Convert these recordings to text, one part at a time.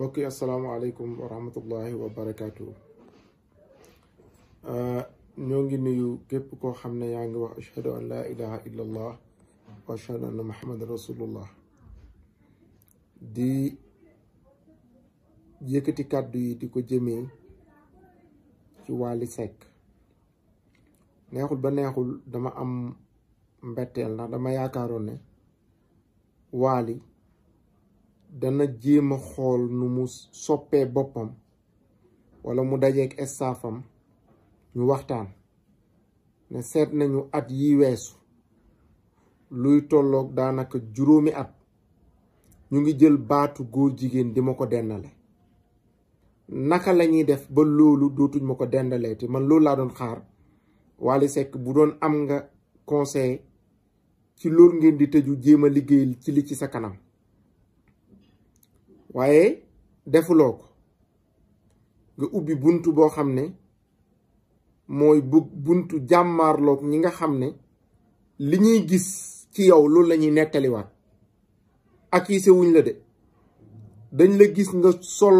mbokk yi asalaamaaleykum wa rahmatullahi wa barakaatu. ñoo ngi nuyu képp koo xam ne yaa ngi wax ashhadu an laa ilaha illa allah wa ashhadu anna muhammadan rasulullah. di yëkkati kàddu yi di ko jëmee ci Wally Seck. neexul ba neexul dama am mbetteel ndax dama yaakaaroon ne Wally dana jéem a xool nu mu soppee boppam wala mu dajeek estafam ñu waxtaan ne seet nañu at yi weesu luy tolloog daanaka juróomi at ñu ngi jël baatu góor jigéen di ma ko dendale. naka la ñuy def ba loolu dootuñ ma ko dendalee te man loolu laa doon xaar Wally Seck bu doon am nga conseil ci loolu ngeen di tëju jéem a liggéey ci li ci sa kanam. waaye defuloo ko nga ubbi buntu boo xam ne mooy buntu jàmmaarloog ñi nga xam ne li ñuy gis ci yow loolu la ñuy nettaliwaat ak yi sewuñ la de dañ la gis nga sol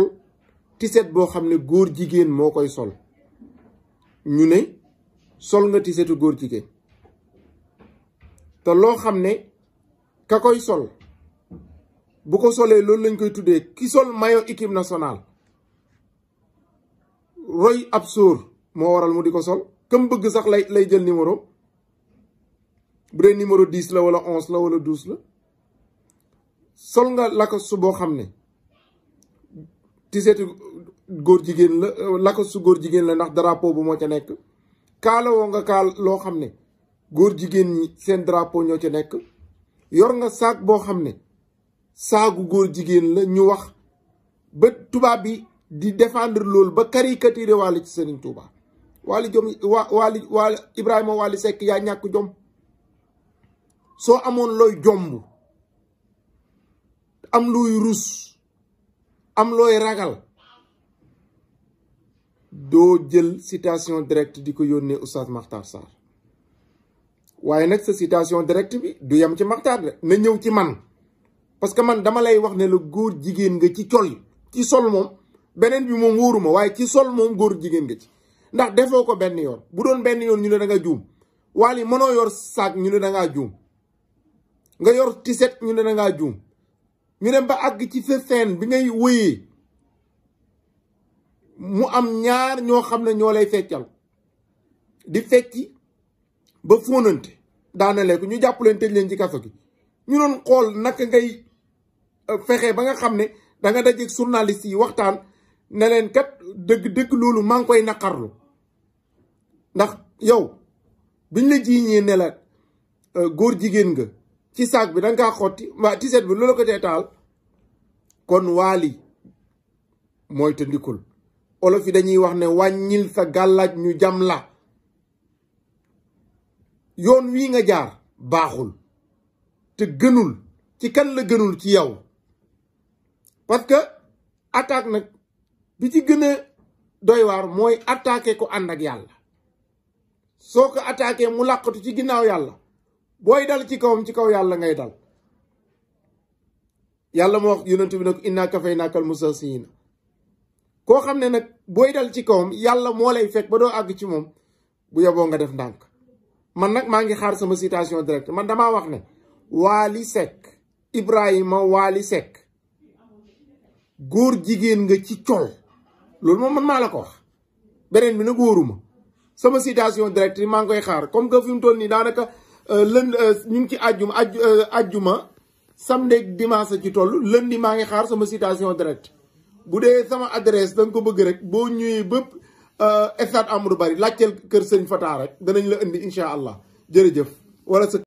tiset boo xam ne góor jigéen moo koy sol ñu ne sol nga tisetu góor jigéen te loo xam ne ka koy sol bu ko solee loolu lañ koy tuddee ki sol maillot équipe nationale roy ab sóor moo waral mu di ko sol këm bëgg sax lay jël numéro bu dee numéro 10 la wala 11 la wala 12 la sol nga lakas su boo xam ne tisetu góor jigéen la lakas su góor jigéen la ndax drapeau bu moo ca nekk kaala woo nga kaal loo xam ne góor jigéen ñi seen drapeau ñoo ca nekk yor nga saak boo xam ne saagu góor jigéen la ñu wax ba tubaab bi di défendre loolu ba caricature Wally ci Serigne Touba Wally jom Wally Ibrahima Wally Seck yaa ñàkk jom soo amoon looy jomb am looy rus am looy ragal doo jël citation directe di ko yónnee Oustaz Makhtar Sarr waaye nag sa citation directe bi du yem ci Makhtar de na ñëw ci man parce que man dama lay wax ne la góor jigéen nga ci col ci sol moom beneen bi moom wóoruma waaye ci sol moom góor jigéen nga ci ndax defoo ko benn yoon bu doon benn yoon ñu ne da nga juum Wally mënoo yor saak ñu ne da ngaa juum nga yor tiset ñu ne da ngaa juum ñu dem ba àgg ci sa scène bi ngay wëyee mu am ñaar ñoo xam ne ñoo lay feccal di fecci ba fóonante daanale ko ñu jàpp leen tëj leen ci kaso gi ñu doon xool naka ngay fexe ba nga xam ne da nga dajeeg journaliste yi waxtaan ne leen kat dëgg loolu maa ngi koy naqarlu ndax yow biñ la jiiñee ne la góor jigéen nga ci saak bi da nga kaa xotti waa tiset bi loolu ko tee taal kon Wally mooy te ndikul olof yi dañuy wax ne wàññil sa gàllaaj ñu jam la yoon wii nga jaar baaxul te gënul ci kan la gënul ci yow parce que attaque nag bi ci gën a doy waar mooy attaqué ko ànd ak yàlla soo ko attaqué mu làqatu ci ginnaaw yàlla booy dal ci kawam ci kaw yàlla ngay dal yàlla moo wax yonent bi nag innaa kafaynaakal mustahzi'iin koo xam ne nag booy dal ci kawam yàlla moo lay fekk ba doo àgg ci moom bu yeboo nga def ndànk man nag maa ngi xaar sama citation directe man damaa wax ne Wally Seck Ibrahima Wally Seck góor jigéen nga ci col loolu moom man maa la ko wax beneen bi nag wóoruma sama citation directe maa ngi koy xaar comme que fi mu toll nii daanaka ñu ngi ci ajjuma samedi dimanche ci toll lundi maa ngi xaar sama citation directe bu dee sama adresse da nga ko bëgg rek boo ñëwee bëpp stade Amadou Barry laajteel kër Sëñ Fata rek danañ la indi incha allah jërëjëf wala sa